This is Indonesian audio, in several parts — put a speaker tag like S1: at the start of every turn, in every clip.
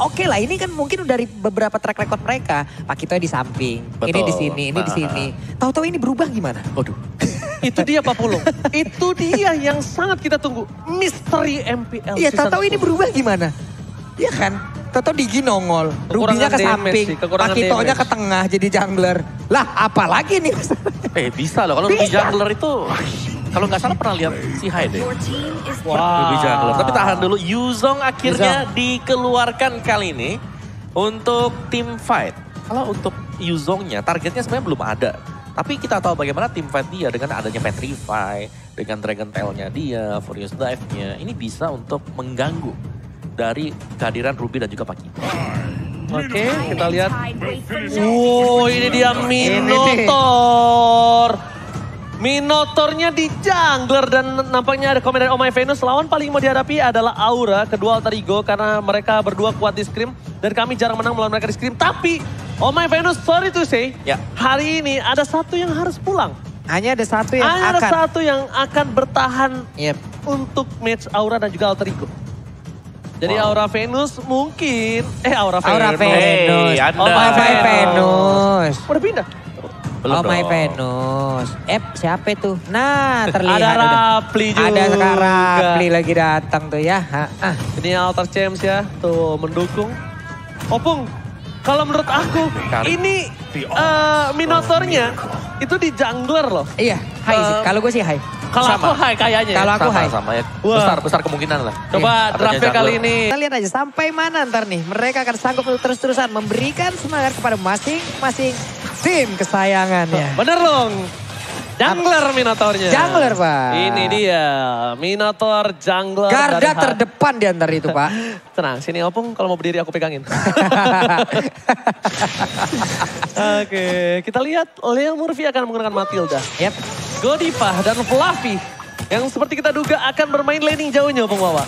S1: oke lah ini kan mungkin dari beberapa track record mereka. Pak Kito di samping, ini di sini, ini di sini. Tahu-tahu ini berubah gimana?
S2: Waduh.
S3: Itu dia Pak Pulung. Itu dia yang sangat kita tunggu. Misteri MPL.
S1: Iya tahu-tahu ini berubah gimana? Iya kan? Tahu-tahu Digi nongol, Rubinya ke samping, Pak Kitonya ke tengah jadi jungler. Lah apalagi nih?
S2: Bisa loh kalau Ruby jungler itu. Kalau nggak salah pernah lihat si Hai deh. Ruby jungler. Tapi tahan dulu, Yuzong akhirnya dikeluarkan kali ini untuk team fight. Kalau untuk Yuzongnya targetnya sebenarnya belum ada. Tapi kita tahu bagaimana team fight dia dengan adanya Petrify, dengan Dragon Tail-nya dia, Furious Dive-nya. Ini bisa untuk mengganggu dari kehadiran Ruby dan juga Pak Kito.
S3: Oke, kita lihat. Wow, ini dia Minotaur. Minotaurnya di jungler dan nampaknya ada komen dari Oh My Venus. Lawan paling mau dihadapi adalah Aura, kedua alter ego karena mereka berdua kuat di scrim. Dan kami jarang menang melawan mereka di scrim. Tapi Oh My Venus, sorry to say, hari ini ada satu yang harus pulang.
S1: Hanya ada satu yang
S3: ada satu yang akan bertahan untuk match Aura dan juga alter ego. Jadi Aura Venus mungkin, Aura Venus.
S1: Oh My Venus.
S3: Udah pindah?
S1: Oh My Venus. Siapa itu? Nah terlihat.
S3: Ada Rapli juga.
S1: Ada sekarang Rapli lagi datang tuh ya.
S3: Ini Altar Champs ya, tuh mendukung. Opung, kalau menurut aku ini Minotaurnya itu di jungler loh.
S1: Iya, Hai sih. Kalau gue sih Hai.
S3: Kalau aku Hai kayaknya.
S1: Kalau aku Hai.
S2: Sama ya. Besar kemungkinan lah.
S3: Coba draftnya kali ini.
S1: Kita lihat aja sampai mana ntar nih. Mereka akan sanggup untuk terus-terusan memberikan semangat kepada masing-masing tim kesayangannya.
S3: Bener dong. Jungler Minotaurnya.
S1: Jungler Pak.
S3: Ini dia Minotaur jungler.
S1: Garda terdepan di antara itu Pak.
S3: Tenang, sini Opung kalau mau berdiri aku pegangin. Oke, kita lihat Leo Murphy akan menggunakan Matilda.
S1: Yap.
S3: Godiva dan Fluffy yang seperti kita duga akan bermain laning jauhnya Opung Wawa.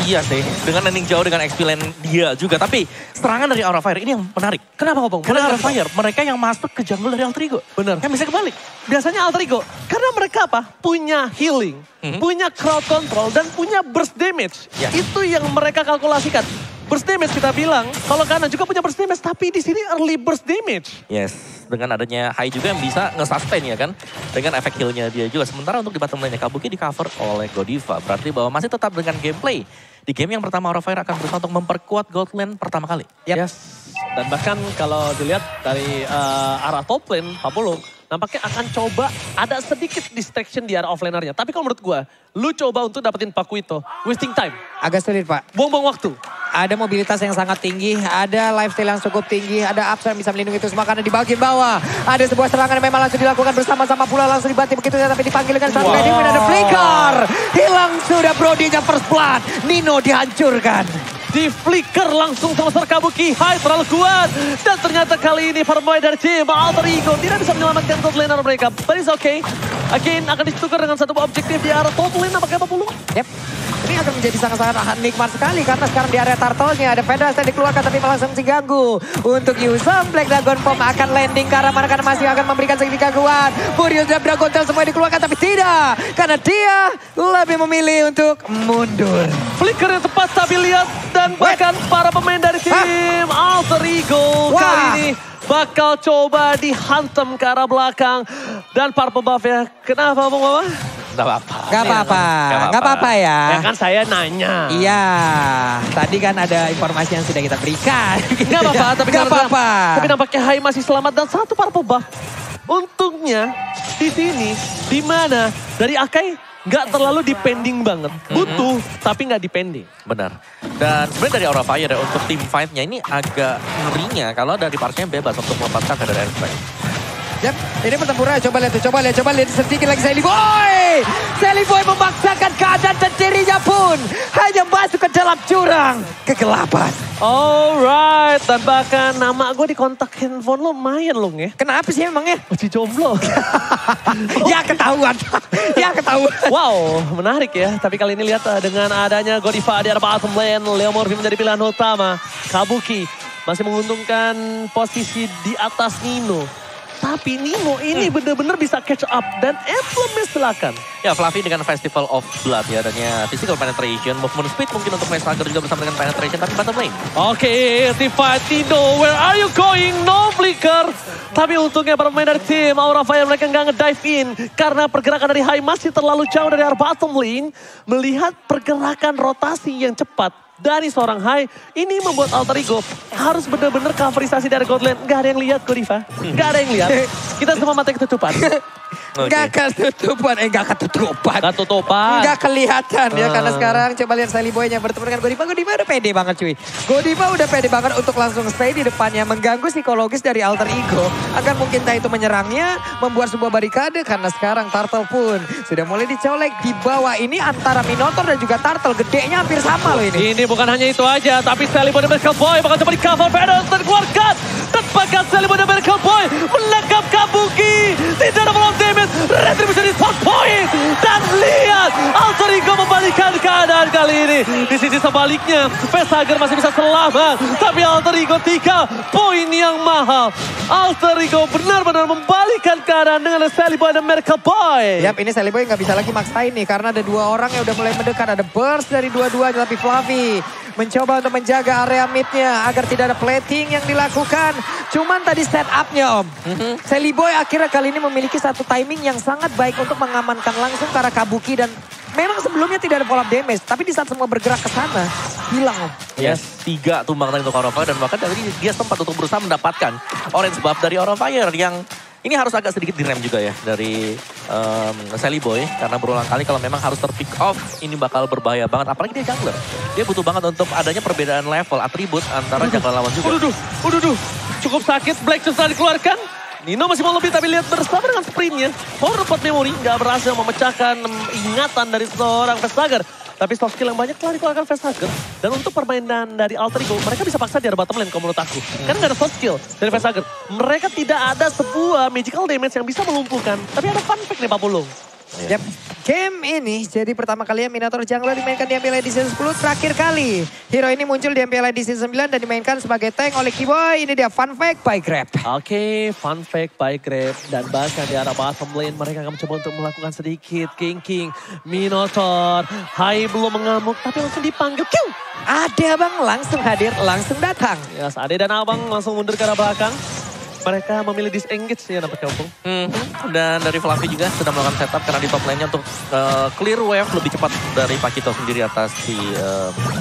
S2: Iya sih, dengan landing jauh dengan XP lane dia juga. Tapi serangan dari Aura Fire ini yang menarik.
S3: Kenapa Opung?
S2: Karena Aura Fire, mereka yang masuk ke jungle dari alter ego.
S3: Benar.
S2: Kan bisa kebalik.
S3: Biasanya alter ego, karena mereka apa? Punya healing, punya crowd control, dan punya burst damage. Itu yang mereka kalkulasikan. Burst damage kita bilang, kalau kanan juga punya burst damage, tapi di sini early burst damage.
S2: Yes, dengan adanya Hai juga yang bisa nge-sustain ya kan. Dengan efek heal-nya dia juga. Sementara untuk di bottom lane-nya Kabuki di cover oleh Godiva. Berarti bahwa masih tetap dengan gameplay. Di game yang pertama Aura Fire akan berusaha untuk memperkuat gold lane pertama kali.
S3: Yes, dan bahkan kalau dilihat dari arah top lane, Papulung, nampaknya akan coba ada sedikit distraction di arah offlanernya. Tapi kalau menurut gue, lu coba untuk dapetin Pak Kuito, wasting time.
S1: Agak sulit Pak.
S3: Buang-buang waktu.
S1: Ada mobilitas yang sangat tinggi, ada lifestyle yang cukup tinggi, ada upside yang bisa melindungi itu semua karena di bagian bawah. Ada sebuah serangan yang memang langsung dilakukan bersama-sama pula langsung dibanting begitu saja tapi dipanggil dengan satu heading ada flicker. Hilang sudah Brody-nya first blood, Nino dihancurkan.
S3: Di flicker langsung sama Kabuki, Hai terlalu kuat. Dan ternyata kali ini permain dari tim Alter Ego tidak bisa menyelamatkan top laner mereka. But it's okay. Again akan ditukar dengan satu objektif di arah top lane nampaknya Pak Pulung.
S1: Yep. Ini akan menjadi sangat-sangat nikmat sekali karena sekarang di area turtle-nya ada Vedas yang dikeluarkan tapi langsung diganggu. Untuk Yuzong, Black Dragon Bomb akan landing ke arah mana karena masih akan memberikan sedikit gangguan. Furious dan Dragon Tail semua dikeluarkan tapi tidak. Karena dia lebih memilih untuk mundur.
S3: Flicker yang tepat tapi lihat dan bahkan para pemain dari tim Alter Ego kali ini bakal coba dihantam ke arah belakang. Dan para pembuffnya, kenapa Bung Mama?
S2: Gak apa-apa.
S1: Gak apa-apa ya.
S3: Ya kan saya nanya.
S1: Iya, tadi kan ada informasi yang sudah kita berikan.
S3: Gak apa-apa, tapi
S1: gak apa-apa.
S3: Tapi nampaknya Hai masih selamat dan satu para pembuff. Untungnya di sini, di mana dari Akai nggak terlalu depending banget. Butuh, tapi nggak depending.
S2: Benar. Dan sebenarnya dari Aura Fire ya, untuk team fight-nya ini agak ngerinya kalau dari partnya bebas untuk melepaskan dari airstrike.
S1: Yap, ini pertempuran. Coba lihat sedikit lagi Sally Boy. Sally Boy memaksakan keadaan dan dirinya pun hanya masuk ke dalam jurang kegelapan.
S3: Alright, dan bahkan nama gue di kontak handphone lo lumayan loh ya.
S1: Kenapa sih emangnya?
S3: Masih jomblo.
S1: Ya ketahuan.
S3: Wow, menarik ya. Tapi kali ini lihat dengan adanya Godiva di arah bottom lane, Leo Murphy menjadi pilihan utama. Kabuki masih menguntungkan posisi di atas Nino. Tapi Nino ini bener-bener bisa catch up dan emblemnya silakan.
S2: Ya, Fluffy dengan Festival of Blood ya, adanya physical penetration, movement speed mungkin untuk Vexager juga bersama dengan penetration, tapi bottom lane.
S3: Oke, T5 Tino, where are you going? No flicker. Tapi untungnya para pemain dari tim Aura Fire mereka nggak nge-dive in. Karena pergerakan dari Hai masih terlalu jauh dari arah bottom lane. Melihat pergerakan rotasi yang cepat dari seorang Hai, ini membuat Alter Ego harus benar-benar coverisasi dari God Lane. Gak ada yang lihat kok Diva, gak ada yang lihat. Kita semua mata ketutupan.
S1: Gak ketutupan, gak ketutupan.
S3: Ketutupan.
S1: Gak kelihatan ya, karena sekarang coba lihat Sally Boy-nya bertemu dengan Godiva. Godiva udah pede banget cuy. Godiva udah pede banget untuk langsung stay di depannya, mengganggu psikologis dari Alter Ego. Agar mungkin entah itu menyerangnya, membuat sebuah barikade, karena sekarang Turtle pun sudah mulai dicolek di bawah. Ini antara Minotaur dan juga Turtle, gedenya hampir sama loh ini.
S3: Ini bukan hanya itu aja, tapi Sally Boy dan Miracle Boy bakal coba di cover Venom terkeluarkan. Tepat Sally Boy dan Miracle Boy menangkap Kabuki. Tidak ada volume damage, retribution di spot point. Dan lihat, Alter Ego membalikkan keadaan kali ini. Di sisi sebaliknya, Vexager masih bisa selamat. Tapi Alter Ego 3 poin yang mahal. Alter Ego benar-benar membalikkan keadaan dengan Sally Boy dan Miracle Boy.
S1: Yap, ini Sally Boy nggak bisa lagi maksain nih, karena ada dua orang yang udah mulai mendekat. Ada burst dari dua-duanya, tapi Fluffy mencoba untuk menjaga area midnya agar tidak ada plating yang dilakukan. Cuman tadi set up-nya Om. Sally Boy akhirnya kali ini memiliki satu timing yang sangat baik untuk mengamankan langsung ke arah Kabuki. Dan memang sebelumnya tidak ada follow up damage, tapi di saat semua bergerak ke sana, hilang Om.
S2: Yes, 3 tumbang tadi untuk Aura Fire, dan bahkan dari dia sempat untuk berusaha mendapatkan orange buff dari Aura Fire yang ini harus agak sedikit direm juga ya dari Sally Boy. Karena berulang kali kalau memang harus terpick off, ini bakal berbahaya banget. Apalagi dia jungler. Dia butuh banget untuk adanya perbedaan level, atribut antara jungler lawan juga.
S3: Uduh. Cukup sakit, Black sudah dikeluarkan. Nino masih mau lebih, tapi lihat bersama dengan sprintnya. Forward memory nggak berhasil memecahkan ingatan dari seorang Vexager. Tapi soft skill yang banyak telah dikeluarkan Vexager. Dan untuk permainan dari Alter Ego, mereka bisa paksa di arah bottom lane kalau menurut aku. Karena nggak ada soft skill dari Vexager. Mereka tidak ada sebuah magical damage yang bisa melumpuhkan. Tapi ada fun fact nih Pak Pulung.
S1: Yap. Game ini jadi pertama kalinya Minotaur Jungler dimainkan di MPL Edition 10. Terakhir kali hero ini muncul di MPL Edition 9 dan dimainkan sebagai tank oleh Kiboy. Ini dia fun fact by Grab.
S3: Oke, fun fact by Grab. Dan bahkan di arah bottom lane mereka akan mencoba untuk melakukan sedikit King. Minotaur, Hai belum mengamuk tapi langsung dipanggil. Kiu!
S1: Ada Abang langsung hadir, langsung datang.
S3: Yes, Ade dan Abang langsung mundur ke arah belakang. Mereka memilih disengage ya nampaknya Opung.
S2: Dan dari Fluffy juga sudah melakukan setup karena di top lane-nya untuk clear wave lebih cepat dari Pakito sendiri atas si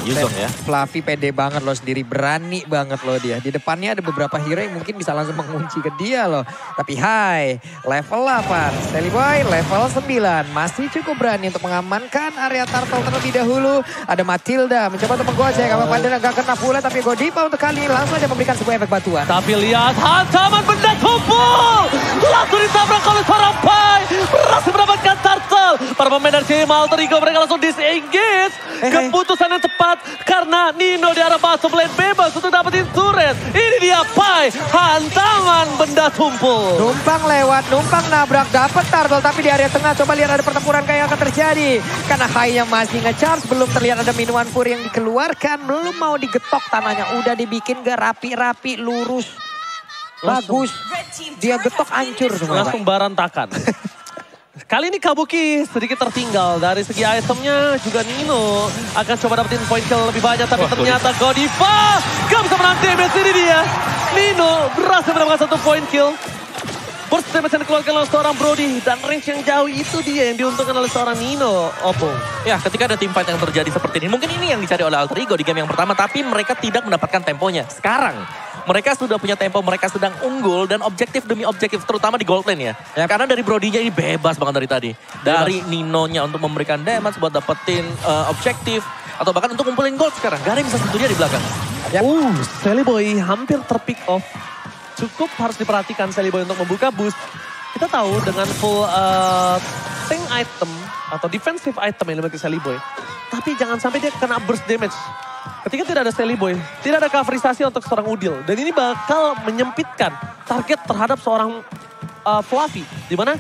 S2: Yuzong ya.
S1: Fluffy pede banget loh sendiri, berani banget loh dia. Di depannya ada beberapa hero yang mungkin bisa langsung mengunci ke dia loh. Tapi Hai, level 8. Sally Boy level 9. Masih cukup berani untuk mengamankan area Turtle terlebih dahulu. Ada Matilda mencoba untuk menggocek. Apa padahal gak kena pula, tapi Godiva untuk kali ini langsung aja memberikan sebuah efek batuan.
S3: Tapi lihat hantam. Benda tumpul, langsung ditabrak oleh seorang Pai, berhasil mendapatkan Turtle. Para pemain dari tim Alter Ego mereka langsung disengage. Keputusan yang tepat karena Nino di arah bottom lane bebas untuk dapetin turret. Ini dia Pai, hantaman benda tumpul.
S1: Numpang lewat, numpang nabrak, dapat Turtle tapi di area tengah. Coba lihat ada pertempuran kayak akan terjadi. Karena Hai yang masih nge-charge, belum terlihat ada minuman fury yang dikeluarkan. Belum mau digetok tanahnya, udah dibikin gak rapi-rapi, lurus. Bagus, dia getok hancur semua.
S3: Langsung barantakan. Kali ini Kabuki sedikit tertinggal dari segi itemnya. Juga Nino akan coba dapetin point kill lebih banyak. Tapi ternyata Godiva gak bisa menang damage. Ini dia. Nino berhasil mendapatkan 1 point kill. Burst damage yang dikeluarkan oleh seorang Brody. Dan range yang jauh itu dia yang diuntungkan oleh seorang Nino. Opung.
S2: Ya, ketika ada team fight yang terjadi seperti ini. Mungkin ini yang dicari oleh Alter Ego di game yang pertama. Tapi mereka tidak mendapatkan temponya. Sekarang mereka sudah punya tempo, mereka sedang unggul. Dan objektif demi objektif, terutama di gold lane ya. Karena dari Brody-nya ini bebas banget dari tadi. Dari Nino-nya untuk memberikan damage buat dapetin objektif. Atau bahkan untuk ngumpulin gold sekarang. Gak ada yang bisa sentuh dia di belakang.
S3: Sally Boy hampir terpick off. Cukup harus diperhatikan Sally Boy untuk membuka boost. Kita tahu dengan full tank item atau defensive item yang dimiliki Sally Boy. Tapi jangan sampai dia kena burst damage. Ketika tidak ada Sally Boy, tidak ada coverisasi untuk seorang Udil. Dan ini bakal menyempitkan target terhadap seorang Fluffy. Dimana,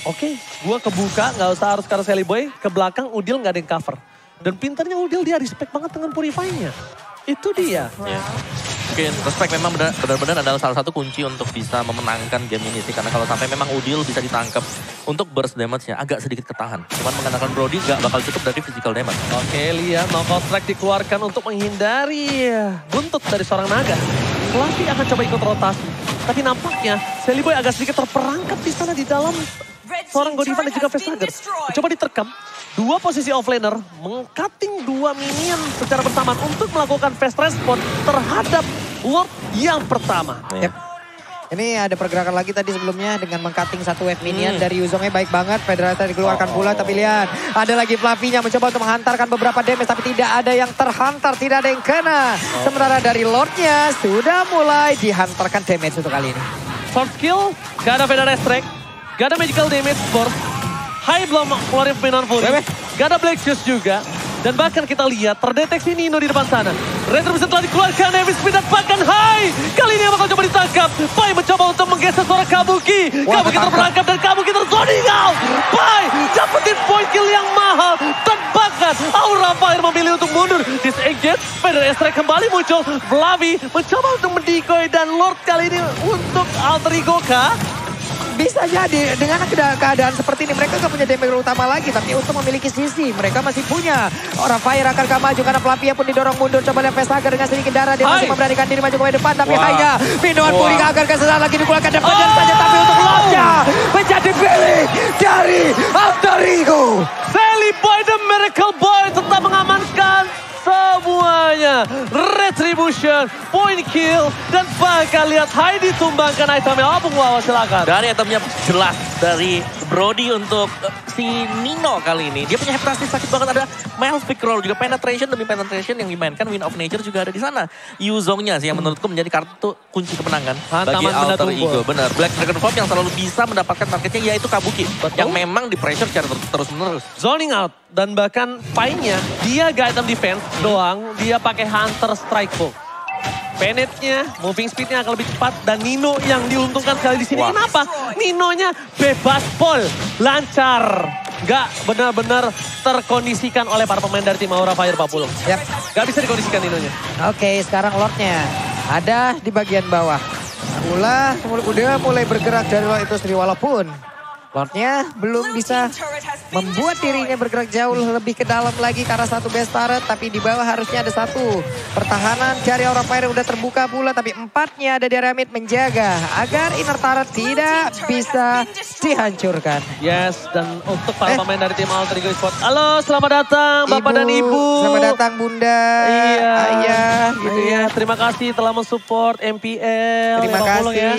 S3: oke, gue kebuka, gak usah harus karena Sally Boy. Ke belakang Udil gak ada yang cover. Dan pinternya Udil dia respect banget dengan Purify-nya. Itu dia.
S2: mungkin respect memang benar-benar adalah salah satu kunci untuk bisa memenangkan game ini sih. Karena kalau sampai memang Udil bisa ditangkap untuk burst damage-nya agak sedikit ketahan. Cuman mengandalkan Brody gak bakal cukup dari physical damage.
S3: Oke, lihat knockout strike dikeluarkan untuk menghindari buntut dari seorang naga. Fluffy akan coba ikut rotasi. Tapi nampaknya Sally Boy agak sedikit terperangkap di sana di dalam seorang Godiva dan juga Facehugger. Coba diterkam. Dua posisi offlaner meng-cutting dua minion secara bersamaan untuk melakukan fast response terhadap Lord yang pertama.
S1: Yep. Ini ada pergerakan lagi tadi sebelumnya dengan meng-cutting satu wave minion dari Yuzongnya baik banget. Federata dikeluarkan pula tapi lihat ada lagi Fluffy-nya mencoba untuk menghantarkan beberapa damage tapi tidak ada yang terhantar, tidak ada yang kena. Sementara dari Lord-nya sudah mulai dihantarkan damage untuk kali ini.
S3: Short skill, gak ada Federal Strike, gak ada magical damage burst. High belum keluarin pemain Fury. Gak ada Black Shoes juga. Dan bahkan kita lihat terdeteksi Nino di depan sana. Retribution telah dikeluarkan, Heavy Speed dan bahkan High. Kali ini bakal coba ditangkap. Pai mencoba untuk menggeser seorang Kabuki. Kabuki terperangkap dan Kabuki terzoning out. Pai dapetin point kill yang mahal. Terbakar. Aura Fire memilih untuk mundur. Disengage. Federal Strike kembali muncul. Fluffy mencoba untuk mendecoy dan Lord kali ini untuk Alter Ego kah?
S1: Bisa jadi dengan keadaan seperti ini mereka gak punya damage utama lagi tapi untuk memiliki sisi mereka masih punya. Aura Fire akan maju karena Fluffy pun didorong mundur. Coba lihat Facehugger dengan sedikit darah dia masih memberanikan diri maju ke depan tapi Haiga Minuan Puri agar kesesaat lagi dikeluarkan dan badan saja tapi untuk Lordnya menjadi pilih dari Alter Ego.
S3: Sally Boy the Miracle Boy tetap mengamankan semuanya. Retribution, point kill, dan bahkan lihat High ditumbangkan itemnya. Abung Wawa silakan.
S2: Dari itemnya jelas dari Brody untuk si Nino kali ini. Dia punya heptasis sakit banget, ada Malfic Roll juga penetration demi penetration yang dimainkan. Wind of Nature juga ada di sana. Yuzongnya sih yang menurutku menjadi kartu kunci kemenangan bagi Alter Ego. Benar, Black Dragon Form yang selalu bisa mendapatkan targetnya yaitu Kabuki. Yang memang di pressure secara terus-menerus.
S3: Zoning out. Dan bahkan Pai-nya, dia gak item defense doang, dia pakai Hunter Strike Bow. Penetnya, moving speednya akan lebih cepat dan Nino yang diuntungkan sekali di sini. Kenapa? Ninonya bebas pol, lancar. Gak benar-benar terkondisikan oleh para pemain dari tim Aura Fire Pak Pulung. Gak bisa dikondisikan Ninonya.
S1: Oke, sekarang Lordnya ada di bagian bawah. Udah mulai bergerak dari Lord itu sendiri walaupun Lordnya belum bisa membuat dirinya bergerak jauh lebih ke dalam lagi karena satu base turret. Tapi di bawah harusnya ada satu. Pertahanan dari Aura Fire udah terbuka pula. Tapi empatnya ada di area mid menjaga agar inner turret tidak bisa dihancurkan.
S3: Yes, dan untuk para pemain dari tim Alter Ego Esports. Halo, selamat datang Bapak dan Ibu.
S1: Selamat datang Bunda, Ayah. Gitu ya.
S3: Terima kasih telah mensupport MPL.
S1: Terima kasih.
S3: Ya.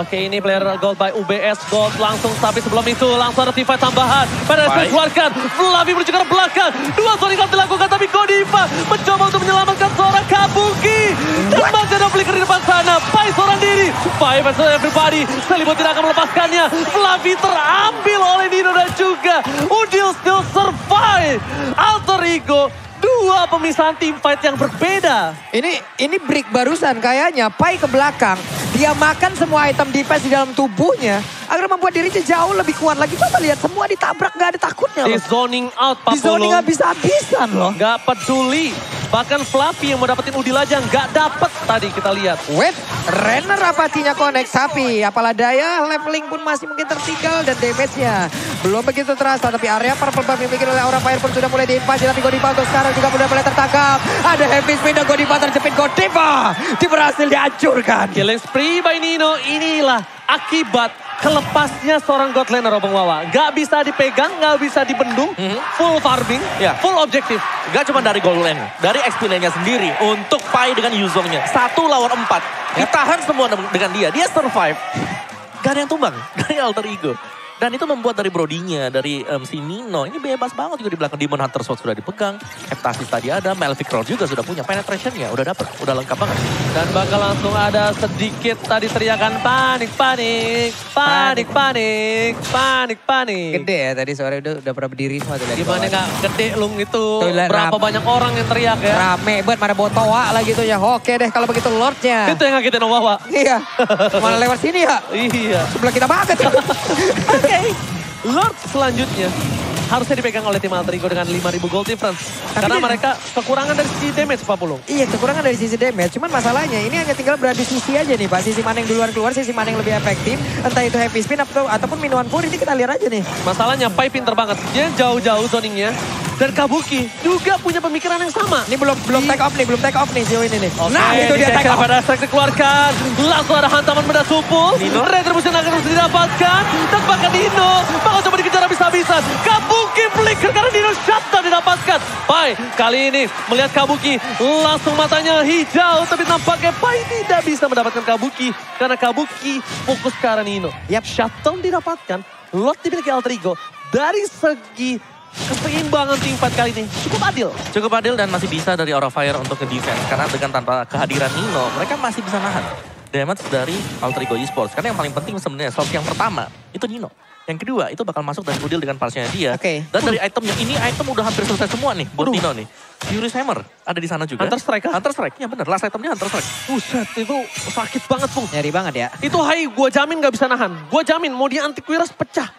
S3: Oke, ini player gold by UBS Gold langsung, tapi sebelum itu langsung ada T5 tambahan. Pada dikeluarkan, Fluffy menuju ke belakang. Dua zoning out dilakukan, tapi Godiva mencoba untuk menyelamatkan seorang Kabuki. Dan masih ada flicker di depan sana. Pai seorang diri. Pai versus everybody. Sally Boy tidak akan melepaskannya. Fluffy terambil oleh Nino dan juga Udil still survive. Alter Ego. Dua pemisahan team fight yang berbeda.
S1: Ini break barusan kayaknya. Pai ke belakang. Dia makan semua item defense di dalam tubuhnya. Agar membuat dirinya jauh lebih kuat lagi. Coba lihat semua ditabrak gak ada takutnya loh.
S3: Di zoning out Pak
S1: Di zoning habis-habisan loh.
S3: Gak peduli. Bahkan Fluffy yang mau dapetin Udil aja gak dapet tadi kita lihat.
S1: Wait, Renner apatinya connect. Tapi apalah daya leveling pun masih mungkin tertinggal. Dan damage-nya belum begitu terasa. Tapi area purple bomb yang dibikin oleh Aura Fire pun sudah mulai diinvasi. Tapi Godiva untuk sekarang juga sudah mulai tertangkap. Ada heavy speed dan Godiva terjepit. Godiva berhasil dihancurkan.
S3: Killing spree by Nino. Inilah akibat kelepasnya seorang God Laner Obeng Wawa. Gak bisa dipegang, gak bisa dibendung. Full farming, full objektif.
S2: Gak cuma dari gold lane, dari XP lane-nya sendiri. Untuk Pai dengan Yuzongnya. 1 lawan 4. Ditahan semua dengan dia. Dia survive. Gak ada yang tumbang dari Alter Ego. Dan itu membuat dari Brody-nya, dari si Nino. Ini bebas banget juga di belakang. Demon Hunter Sword sudah dipegang. Heptasis tadi ada. Malfic Roll juga sudah punya. Penetration-nya udah dapet. Udah lengkap banget.
S3: Dan bakal langsung ada sedikit tadi teriakan panik, panik. Panik, panik. Panik, panik.
S1: Gede ya tadi sore udah pernah berdiri semua tuh.
S3: Gimana gak gede lung itu.
S1: Tuh,
S3: berapa banyak orang yang teriak ya.
S1: Rame banget. Mana botoa lagi tuh ya. Oke deh kalau begitu Lordnya.
S3: Itu yang ngagetin Wawa.
S1: Iya. Mana lewat sini ya.
S3: Iya.
S1: Sebelah kita banget.
S3: Oke. Lord selanjutnya harusnya dipegang oleh tim Alter Ego dengan 5.000 gold difference. Karena mereka kekurangan dari sisi damage, Pak Pulung.
S1: Iya, kekurangan dari sisi damage. Cuman masalahnya ini hanya tinggal beradu sisi aja nih, Pak. Sisi mana yang duluan keluar, sisi mana yang lebih efektif. Entah itu heavy spin ataupun minuman pur, ini kita lihat aja nih.
S3: Masalahnya Pai pinter banget. Dia jauh-jauh zoningnya. Dan Kabuki juga punya pemikiran yang sama.
S1: Ini belum take off nih sejauh ini nih.
S3: Oke,
S1: Nah, itu dia take off.
S3: Pada strike dikeluarkan. Langsung ada hantaman benda sumpul. Retribution akan terus didapatkan. Dan bahkan Dino bakal coba dikejar habis-habisan. Kabuki flicker karena Dino shutdown didapatkan. Pai kali ini melihat Kabuki. Langsung matanya hijau. Tapi nampaknya Pai tidak bisa mendapatkan Kabuki. Karena Kabuki fokus ke arah Nino. Shutdown didapatkan. Lot dimiliki Alter Ego. Dari segi keseimbangan tim fight kali ini cukup adil.
S2: Cukup adil dan masih bisa dari Aura Fire untuk nge-defense. Karena dengan tanpa kehadiran Nino, mereka masih bisa nahan damage dari Alter Ego Esports. Karena yang paling penting sebenarnya slot yang pertama itu Nino. Yang kedua itu bakal masuk dan udil dengan parsnya dia. Dan dari itemnya ini item udah hampir selesai semua nih buat Nino nih. Furious Hammer ada di sana juga.
S3: Hunter Strike kah?
S2: Hunter Strike, ya bener. Last itemnya Hunter Strike.
S3: Buset, itu sakit banget, Pung.
S1: Nyari banget ya.
S3: Itu Hai, gue jamin gak bisa nahan. Gue jamin mau dia antivirus pecah.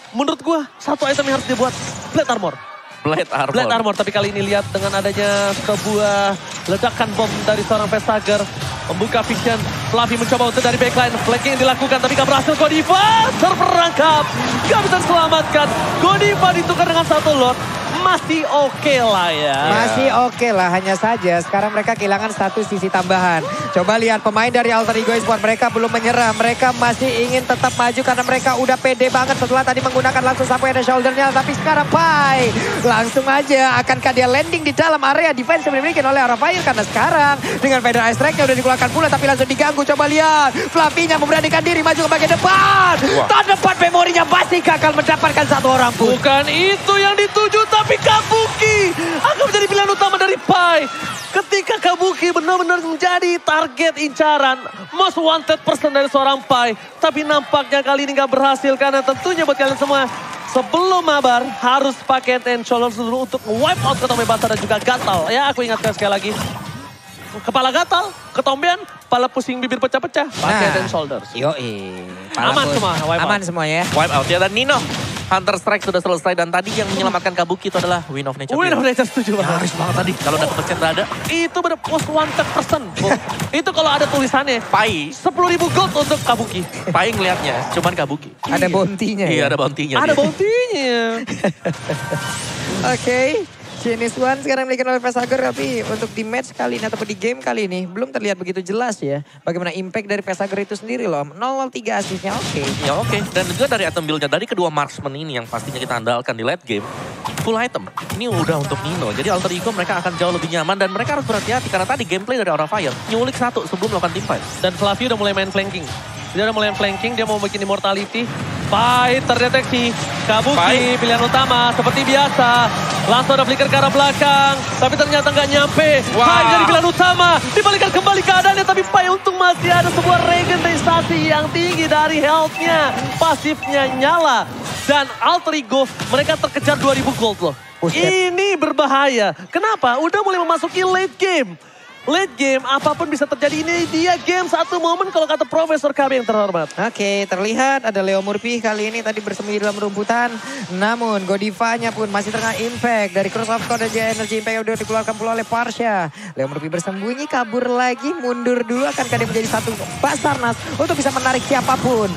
S3: Menurut gue, satu item yang harus dibuat, Blade Armor.
S2: Blade Armor,
S3: tapi kali ini lihat dengan adanya sebuah ledakan bom dari seorang Vestager. Membuka vision, Fluffy mencoba untuk dari backline. Flanking yang dilakukan, tapi gak berhasil. Godiva terperangkap, gak bisa diselamatkan. Godiva ditukar dengan satu lot. Masih oke lah ya.
S1: Masih oke lah, hanya saja sekarang mereka kehilangan satu sisi tambahan. Coba lihat pemain dari Alter Ego Esports, mereka belum menyerah. Mereka masih ingin tetap maju karena mereka udah pede banget setelah tadi menggunakan langsung sampai ada shouldernya. Tapi sekarang Pai langsung aja, akankah dia landing di dalam area defense yang dimiliki oleh Aura Fire? Karena sekarang dengan Feather Ice Strike-nya udah dikeluarkan pula tapi langsung diganggu. Coba lihat, Fluffy-nya memberanikan diri maju ke bagian depan. Terdepan memorinya masih gagal mendapatkan satu orang pun.
S3: Bukan itu yang dituju, tapi Kabuki akan menjadi pilihan utama dari Pai. Ketika Kabuki benar-benar menjadi target incaran, most wanted person dari seorang Pai. Tapi nampaknya kali ini gak berhasil karena tentunya buat kalian semua, sebelum mabar harus pakai Ten Shoulders dulu untuk wipe out Ketombe Basah dan juga Gatal. Ya, aku ingatkan sekali lagi. Kepala gatal, ketombean, kepala pusing bibir pecah-pecah, pakai Ten Shoulders.
S1: Yoi.
S3: Aman semua, wipe
S1: aman
S3: out.
S1: semua ya.
S2: Wipe out ya, dan Nino. Hunter Strike sudah selesai dan tadi yang menyelamatkan Kabuki itu adalah Win of Nature.
S3: Win of Nature setuju banget.
S2: Nyaris banget tadi. Kalau udah kepencet ada.
S3: Itu bener most wanted person. Itu kalau ada tulisannya.
S2: Pai.
S3: 10.000 gold untuk Kabuki.
S2: Pai ngeliatnya, cuman Kabuki.
S1: Ada bounty-nya
S2: Iya,
S1: ya?
S2: ada bounty-nya.
S3: Ada bounty-nya.
S1: Oke. Chinese One sekarang diberikan oleh Vestager, tapi untuk di match kali ini ataupun di game kali ini belum terlihat begitu jelas ya. Bagaimana impact dari Vestager itu sendiri loh. 0-3 asisnya oke.
S2: Ya oke. Dan juga dari item build-nya dari kedua marksman ini yang pastinya kita andalkan di late game. Full item. Ini udah untuk Nino. Jadi Alter Ego mereka akan jauh lebih nyaman dan mereka harus berhati-hati. Karena tadi gameplay dari Aura Fire nyulik satu sebelum melakukan team fight.
S3: Dan Fluffy udah mulai main flanking. Dia udah mulai flanking, dia mau bikin immortality. Pai terdeteksi. Kabuki pilihan utama seperti biasa. Langsung ada flicker ke arah belakang. Tapi ternyata nggak nyampe. Pai jadi pilihan utama. Dibalikan kembali keadaannya. Tapi Pai untung masih ada sebuah regenerasi yang tinggi dari health-nya. Pasifnya nyala. Dan Alter Ego mereka terkejar 2.000 gold loh. Ini berbahaya. Kenapa? Udah mulai memasuki late game. Late game, apapun bisa terjadi. Ini dia game satu momen kalau kata Profesor kami yang terhormat.
S1: Oke, terlihat ada Leo Murphy kali ini tadi bersembunyi dalam rumputan. Namun Godivanya pun masih terkena impact dari Cross of Code dan energy impact yang sudah dikeluarkan pula oleh Parsha. Leo Murphy bersembunyi, kabur lagi, mundur dulu. Akankah dia menjadi satu Basarnas untuk bisa menarik siapapun.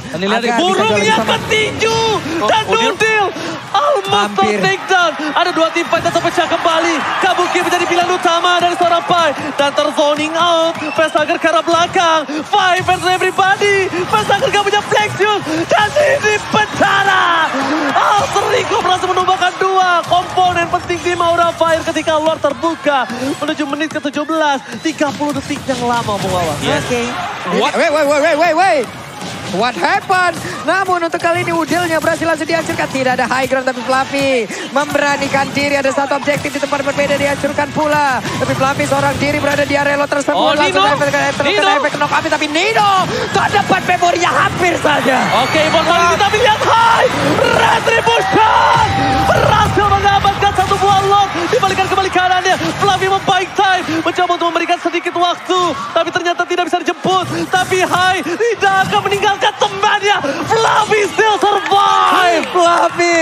S3: Burungnya ketinju dan Nudil. Almost takedown. Ada dua tim fight yang terpecah kembali. Kabuki menjadi pilihan utama dari seorang Pai. Dan terzoning out. Vestager ke arah belakang. Five versus everybody. Vestager gak punya flexion. Dan ini pencara. Alter Ego berhasil menumbangkan dua komponen penting di Aura Fire ketika luar terbuka. Menuju menit ke-17. 30 detik yang lama Bung
S2: Yes.
S1: Oke. Wait. What happened? Namun untuk kali ini Udilnya berhasil langsung dihancurkan. Tidak ada high ground tapi Fluffy memberanikan diri. Ada satu objektif di tempat berbeda dihancurkan pula. Tapi Fluffy seorang diri berada di area lo tersebut. Langsung efek knock up. Tapi Nino terdapat memorinya hampir saja.
S3: Oke, tapi lihat high. Retribution. Berhasil mengamankan satu buah lock. Dibalikan kembali keadaannya. Fluffy membaik time. Mencoba untuk memberikan sedikit waktu. Tapi ternyata tidak bisa dijemput. Tapi high tidak akan meninggalkan temannya. Fluffy still survive.
S1: Fluffy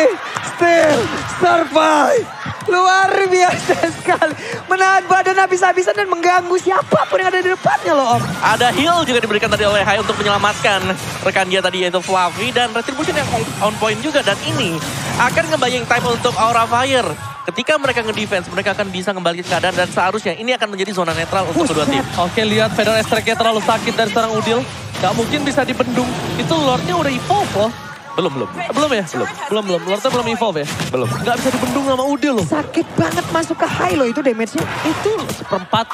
S1: still Survive. Luar biasa sekali. Menahan badan habis-habisan dan mengganggu siapapun yang ada di depannya loh Om.
S2: Ada heal juga diberikan tadi oleh Hai untuk menyelamatkan rekan dia tadi yaitu Fluffy. Dan Retribution yang on point juga. Dan ini akan ngebayang time untuk Aura Fire. Ketika mereka nge-defense, mereka akan bisa kembali ke keadaan. Dan seharusnya ini akan menjadi zona netral untuk kedua tim.
S3: Oke, lihat Fedor Estrek-nya terlalu sakit dari seorang Udil. Gak mungkin bisa dibendung. Itu Lordnya udah evolve loh.
S2: Belum ya?
S3: Belum. Lordnya belum evolve ya?
S2: Belum.
S3: Gak bisa dibendung sama Udil loh.
S1: Sakit banget masuk ke high loh itu damage-nya.
S3: Itu seperempat.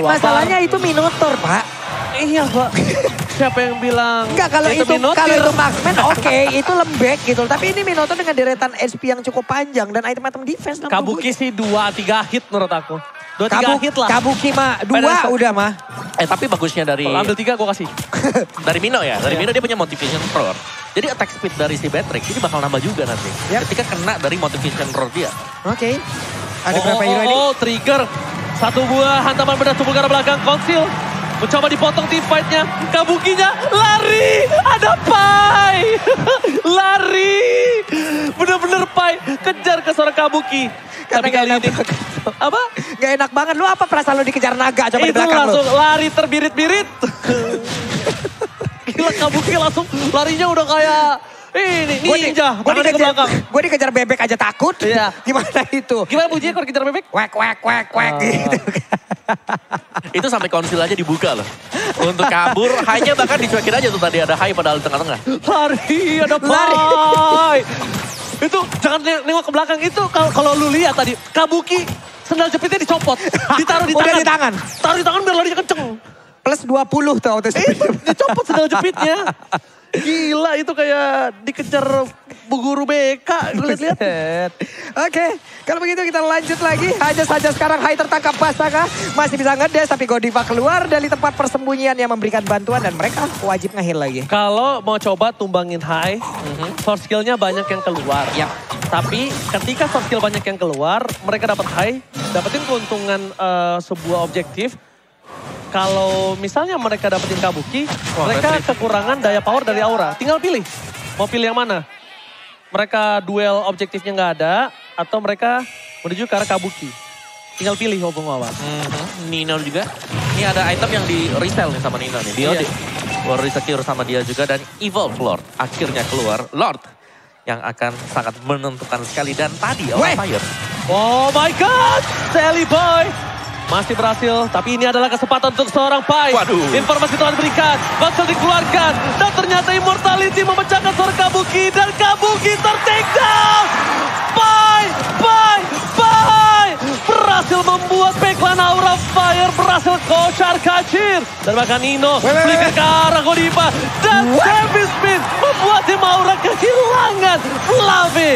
S1: Masalahnya itu Minotaur, Pak.
S3: Iya, Pak. Siapa yang bilang
S1: Enggak, kalau itu marksman oke, itu lembek gitu. Tapi ini Minotaur dengan deretan HP yang cukup panjang dan item-item defense.
S3: Kabuki sih 2-3 hit menurut aku. 2-3 hit lah.
S1: Kabuki mah 2 udah mah.
S2: Tapi bagusnya dari...
S3: Kalau ambil 3 gue kasih.
S2: Dari Mino ya. Dari Mino dia punya motivation roar. Jadi attack speed dari si Batrick ini bakal nambah juga nanti.
S1: Yep.
S2: Ketika kena dari motivation roar dia.
S1: Oke. Ada berapa hero ini?
S3: Trigger. Satu buah hantaman pedas tubuh ke arah belakang. Konsil. Mencoba dipotong team fight-nya. Kabukinya lari. Ada Pai. Lari. Bener-bener Pai. Kejar ke seorang Kabuki. Tapi kali ini. Apa?
S1: Gak enak banget. Lu apa perasaan lu dikejar naga coba di belakang lu?
S3: Itu langsung lari terbirit-birit. Gila Kabuki langsung larinya udah kayak ini ninja.
S1: Gue dikejar bebek aja takut.
S3: Iya.
S1: Gimana itu?
S3: Gimana bunyinya kalau dikejar bebek?
S1: Wek gitu.
S2: Itu sampai konsil aja dibuka loh. Untuk kabur, hanya bahkan dicuekin aja tuh tadi ada Hai padahal di tengah-tengah.
S3: Lari, ada Pai. Itu jangan nengok ke belakang itu kalau lu lihat tadi Kabuki sendal jepitnya dicopot, ditaruh di tangan.
S1: Udah di tangan.
S3: Taruh di tangan biar larinya kenceng.
S1: Plus 20 tuh auto speed.
S3: Dicopot sendal jepitnya. Gila itu kayak dikejar bu guru BK. Lihat-lihat.
S1: Oke, kalau begitu kita lanjut lagi. Hanya saja sekarang Hai tertangkap basah. Masih bisa ngedes tapi Godiva keluar dari tempat persembunyian yang memberikan bantuan. Dan mereka wajib nge-heal lagi.
S3: Kalau mau coba tumbangin Hai, source skill-nya banyak yang keluar.
S1: Yap.
S3: Tapi ketika source skill banyak yang keluar, mereka dapat Hai, dapetin keuntungan sebuah objektif. Kalau misalnya mereka dapetin Kabuki, mereka kekurangan daya power dari Aura. Tinggal pilih, mau pilih yang mana? Mereka duel objektifnya nggak ada, atau mereka menuju ke arah Kabuki. Tinggal pilih Bung Wawan.
S2: Nino juga. Ini ada item yang di resell nih sama Nino nih. Dia baru di-secure sama dia juga dan Evolve Lord. Akhirnya keluar Lord yang akan sangat menentukan sekali. Dan tadi Aura Fire.
S3: Oh my God, Sally Boy. Masih berhasil, tapi ini adalah kesempatan untuk seorang Pai.
S2: Waduh.
S3: Informasi telah diberikan, Baksel dikeluarkan. Dan ternyata Immortality memecahkan seorang Kabuki. Dan Kabuki ter-take down. Pai berhasil membuat backline Aura Fire. Berhasil kocar kacir. Dan bahkan Nino flicker ke arah Godiva. Dan Heavy Spin membuat tim Aura kehilangan Fluffy.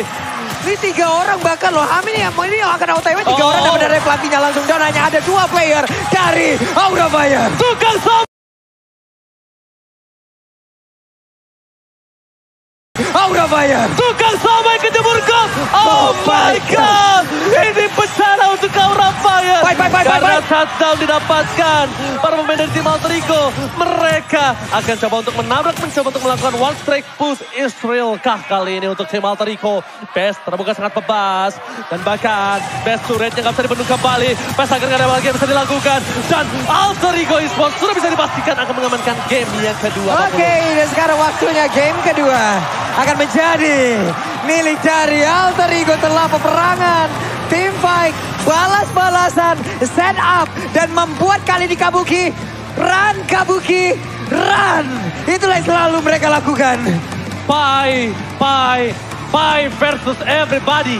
S1: Ini 3 orang bahkan loh. Ini yang akan OTW 3 orang dapat dari Fluffy-nya langsung. Dan hanya ada 2 player dari Aura Fire.
S3: Tukang som.
S1: Aura Fire.
S3: Tukang sampai kejebur gol. Oh my God. Ini bencana untuk Aura Fire. Karena touchdown didapatkan. Para pemain dari tim Alter Ego. Mereka akan coba untuk menabrak, mencoba untuk melakukan one strike push. Israel kah kali ini untuk tim Alter Ego. Best terbuka sangat bebas. Dan bahkan Best turretnya nggak bisa dibendung kembali. Best agar nggak ada lagi yang bisa dilakukan. Dan Alter Ego Esports sudah bisa dipastikan akan mengamankan game yang kedua.
S1: Oke, dan sekarang waktunya game kedua. Akan menjadi milik dari Alter Ego telah peperangan. Team fight, balas-balasan, set up. Dan membuat kali di Kabuki. Run Kabuki, run. Itulah yang selalu mereka lakukan.
S3: Pai versus everybody.